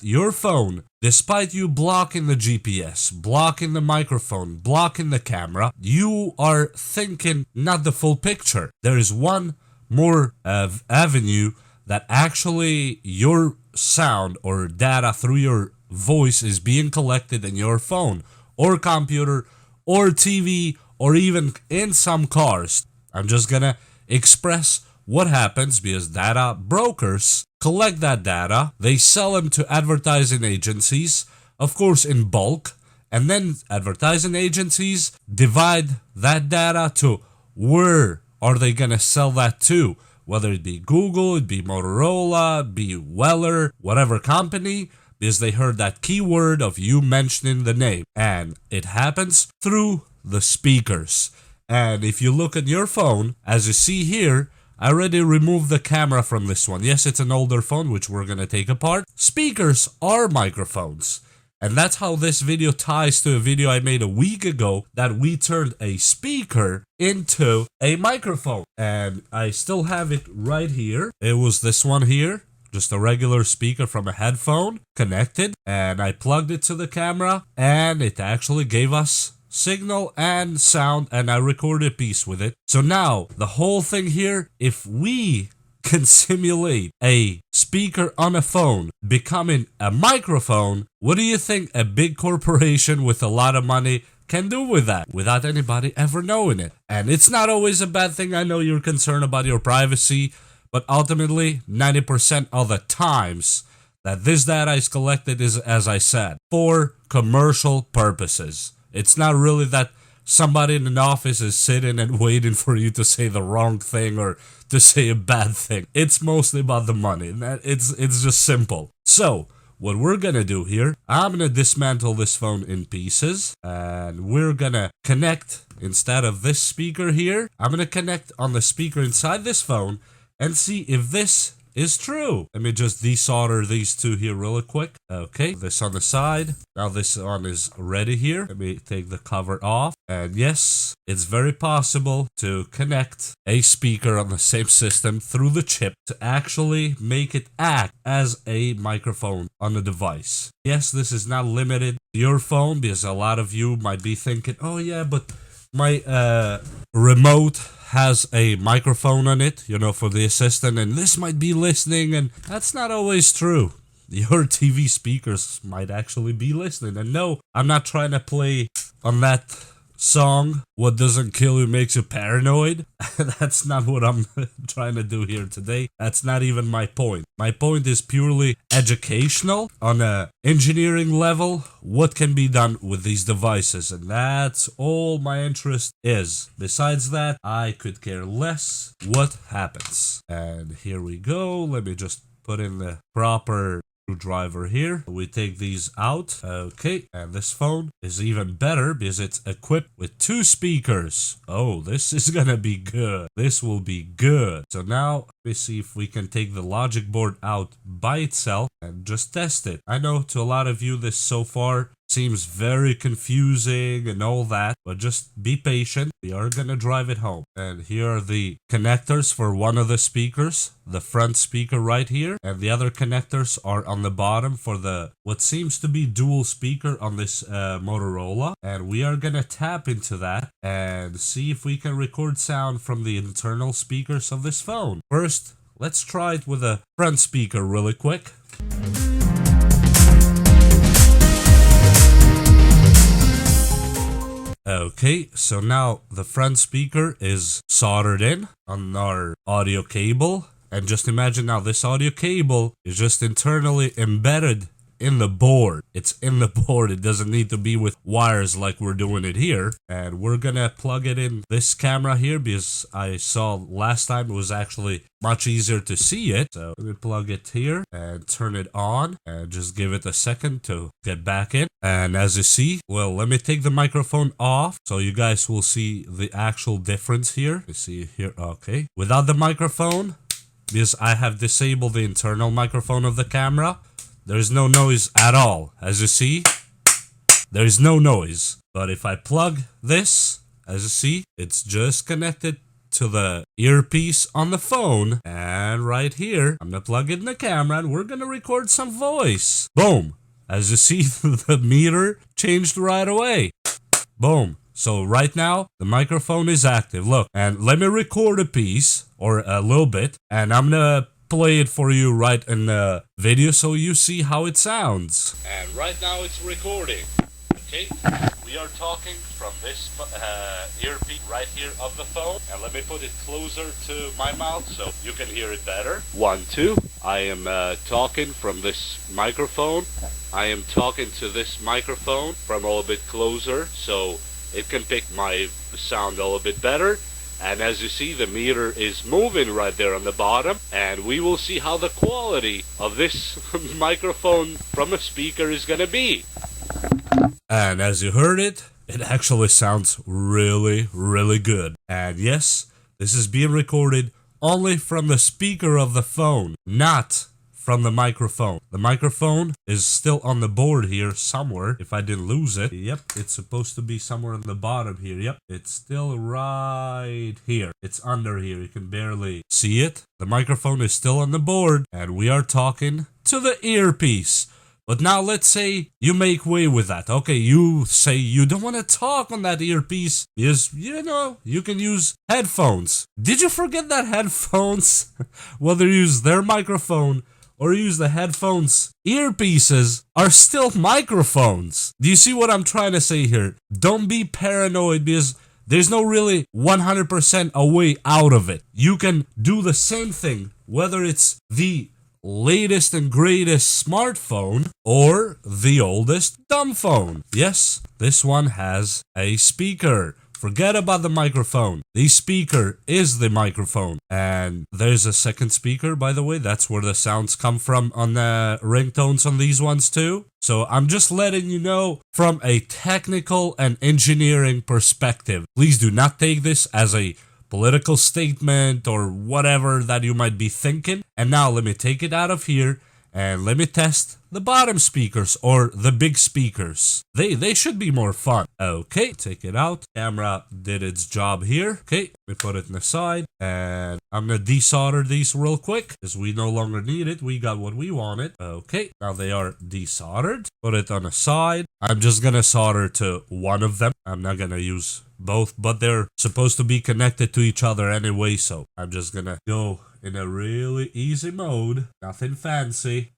your phone, despite you blocking the GPS, blocking the microphone, blocking the camera, you are thinking not the full picture. There is one more avenue that actually your sound or data through your voice is being collected in your phone or computer or TV or even in some cars. I'm just gonna express what happens because data brokers collect that data, they sell them to advertising agencies, of course in bulk, and then advertising agencies divide that data to where are they gonna sell that to, whether it be Google, it be Motorola, it be Weller, whatever company, because they heard that keyword of you mentioning the name. And it happens through the speakers. And if you look at your phone, as you see here, I already removed the camera from this one. Yes, it's an older phone, which we're gonna take apart. Speakers are microphones. And that's how this video ties to a video I made a week ago that we turned a speaker into a microphone. And I still have it right here. It was this one here, just a regular speaker from a headphone connected. And I plugged it to the camera and it actually gave us signal and sound, and I recorded a piece with it. So now the whole thing here, if we can simulate a speaker on a phone becoming a microphone, what do you think a big corporation with a lot of money can do with that without anybody ever knowing it? And it's not always a bad thing. I know you're concerned about your privacy, but ultimately 90% of the times that this data is collected is, as I said, for commercial purposes. It's not really that somebody in an office is sitting and waiting for you to say the wrong thing or to say a bad thing. It's mostly about the money. It's just simple. So what we're gonna do here, I'm gonna dismantle this phone in pieces and we're gonna connect, instead of this speaker here, I'm gonna connect on the speaker inside this phone and see if this is true. Let me just desolder these two here really quick. Okay, this on the side. Now this one is ready here. Let me take the cover off. And yes, it's very possible to connect a speaker on the same system through the chip to actually make it act as a microphone on the device. Yes, this is not limited to your phone because a lot of you might be thinking, oh yeah, but my remote has a microphone on it, you know, for the assistant, and this might be listening, and that's not always true. Your TV speakers might actually be listening. And no, I'm not trying to play on that song, What Doesn't Kill You Makes You Paranoid. That's not what I'm trying to do here today. That's not even my point. My point is purely educational on a engineering level, what can be done with these devices, and that's all my interest is. Besides that, I could care less what happens. And here we go. Let me just put in the proper screwdriver here. We take these out. Okay, and this phone is even better because it's equipped with two speakers. Oh, this is gonna be good. This will be good. So now let me see if we can take the logic board out by itself and just test it. I know to a lot of you this so far seems very confusing and all that, but just be patient. We are gonna drive it home. And here are the connectors for one of the speakers, the front speaker right here, and the other connectors are on the bottom for the what seems to be dual speaker on this Motorola. And we are gonna tap into that and see if we can record sound from the internal speakers of this phone. First, let's try it with a front speaker really quick. Okay, so now the front speaker is soldered in on our audio cable. And just imagine now this audio cable is just internally embedded in the board. It's in the board. It doesn't need to be with wires like we're doing it here. And we're gonna plug it in this camera here because I saw last time it was actually much easier to see it. So let me plug it here and turn it on and just give it a second to get back in. And as you see, well, let me take the microphone off so you guys will see the actual difference here. You see here, okay. Without the microphone, because I have disabled the internal microphone of the camera, there is no noise at all. As you see, there is no noise. But if I plug this, as you see, it's just connected to the earpiece on the phone. And right here, I'm gonna plug it in the camera and we're gonna record some voice. Boom. As you see, the meter changed right away. Boom. So right now, the microphone is active. Look, and let me record a piece, or a little bit, and I'm gonna play it for you right in the video so you see how it sounds. And right now it's recording. Okay, we are talking from this earpiece right here of the phone, and let me put it closer to my mouth so you can hear it better. 1, 2. I am talking from this microphone. I am talking to this microphone from a little bit closer so it can pick my sound a little bit better. And as you see, the meter is moving right there on the bottom, and we will see how the quality of this microphone from a speaker is gonna be. And as you heard it actually sounds really, really good. And yes, this is being recorded only from the speaker of the phone, not from the microphone. The microphone is still on the board here somewhere, if I didn't lose it. Yep, it's supposed to be somewhere on the bottom here. Yep, it's still right here. It's under here. You can barely see it. The microphone is still on the board, and we are talking to the earpiece. But now let's say you make way with that. Okay, you say you don't want to talk on that earpiece because, you know, you can use headphones. Did you forget that headphones, whether you use their microphone or use the headphones, earpieces are still microphones? Do you see what I'm trying to say here? Don't be paranoid because there's no really 100% a way out of it. You can do the same thing, whether it's the latest and greatest smartphone or the oldest dumb phone. Yes, this one has a speaker. Forget about the microphone. The speaker is the microphone. And there's a second speaker, by the way. That's where the sounds come from on the ringtones on these ones too. So I'm just letting you know from a technical and engineering perspective. Please do not take this as a political statement or whatever that you might be thinking. And now let me take it out of here and let me test the bottom speakers or the big speakers. They should be more fun. Okay, take it out. Camera did its job here. Okay, we put it in the side and I'm gonna desolder these real quick because we no longer need it. We got what we wanted. Okay, now they are desoldered. Put it on the side. I'm just gonna solder to one of them. I'm not gonna use both, but they're supposed to be connected to each other anyway, so I'm just gonna go in a really easy mode. Nothing fancy.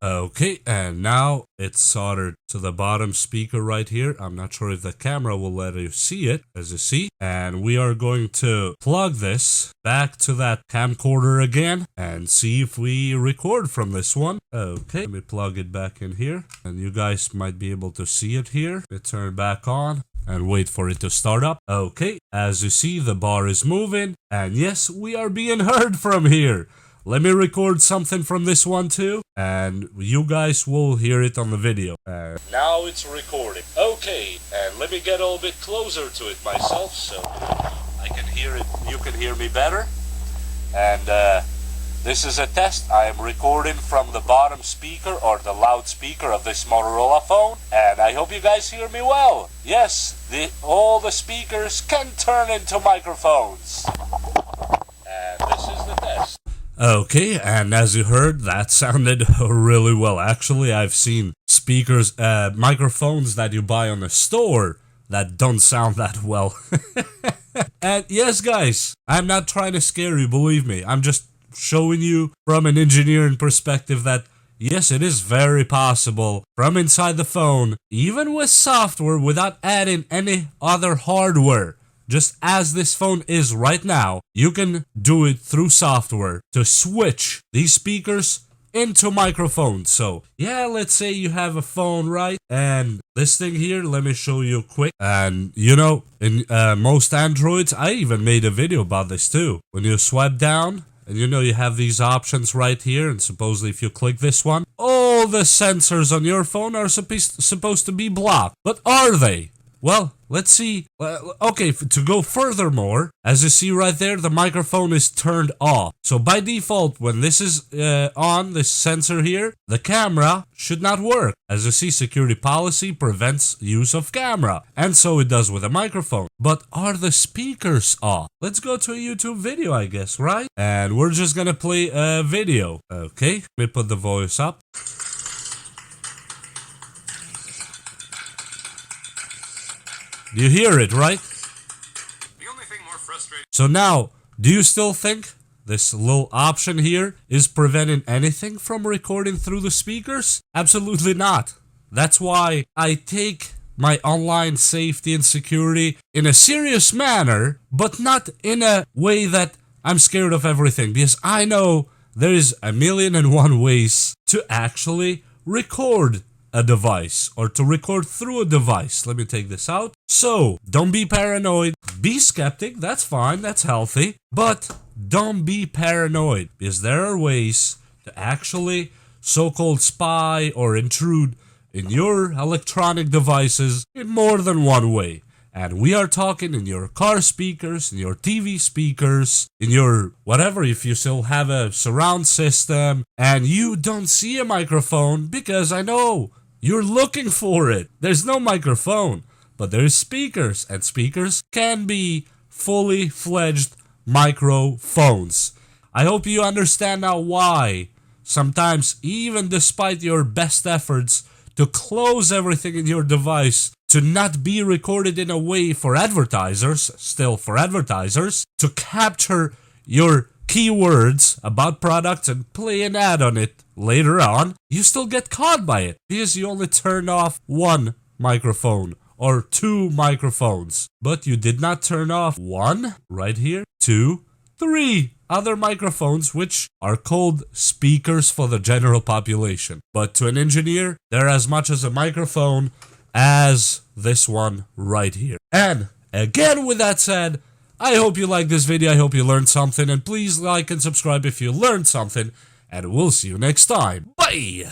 Okay, and now it's soldered to the bottom speaker right here. I'm not sure if the camera will let you see it, as you see. And we are going to plug this back to that camcorder again and see if we record from this one. Okay, let me plug it back in here and you guys might be able to see it here. Let me turn it back on and wait for it to start up. Okay, as you see, the bar is moving, and yes, we are being heard from here. Let me record something from this one too, and you guys will hear it on the video. Now it's recording. Okay, and let me get a little bit closer to it myself so I can hear it. You can hear me better. And this is a test. I am recording from the bottom speaker or the loudspeaker of this Motorola phone, and I hope you guys hear me well. Yes, all the speakers can turn into microphones. And this is the test. Okay, and as you heard, that sounded really well. Actually, I've seen speakers, microphones that you buy on the store that don't sound that well. And yes, guys, I'm not trying to scare you, believe me. I'm just showing you from an engineering perspective that yes, it is very possible from inside the phone, even with software, without adding any other hardware. Just as this phone is right now, you can do it through software to switch these speakers into microphones. So yeah, let's say you have a phone, right? And this thing here, let me show you quick. And you know, in most Androids, I even made a video about this too. When you swipe down, and you know you have these options right here, and supposedly if you click this one, all the sensors on your phone are supposed to be blocked. But are they? Well, let's see. Okay, to go furthermore, as you see right there, the microphone is turned off. So by default, when this is on, this sensor here, the camera should not work. As you see, security policy prevents use of camera. And so it does with a microphone. But are the speakers off? Let's go to a YouTube video, I guess, right? And we're just gonna play a video. Okay, let me put the voice up. You hear it, right? The only thing more frustrating. So now, do you still think this little option here is preventing anything from recording through the speakers? Absolutely not. That's why I take my online safety and security in a serious manner, but not in a way that I'm scared of everything, because I know there is 1,000,001 ways to actually record a device or to record through a device. Let me take this out. So don't be paranoid. Be skeptic. That's fine. That's healthy. But don't be paranoid, because there are ways to actually so-called spy or intrude in your electronic devices in more than one way. And we are talking in your car speakers, in your TV speakers, in your whatever, if you still have a surround system and you don't see a microphone, because I know you're looking for it. There's no microphone, but there's speakers, and speakers can be fully fledged microphones. I hope you understand now why sometimes, even despite your best efforts to close everything in your device, to not be recorded in a way for advertisers, still for advertisers, to capture your keywords about products and play an ad on it later on, you still get caught by it because you only turn off one microphone or two microphones. But you did not turn off one, right here, two, three other microphones, which are called speakers for the general population. But to an engineer, they're as much as a microphone as this one right here. And again, with that said, I hope you liked this video, I hope you learned something, and please like and subscribe if you learned something, and we'll see you next time. Bye!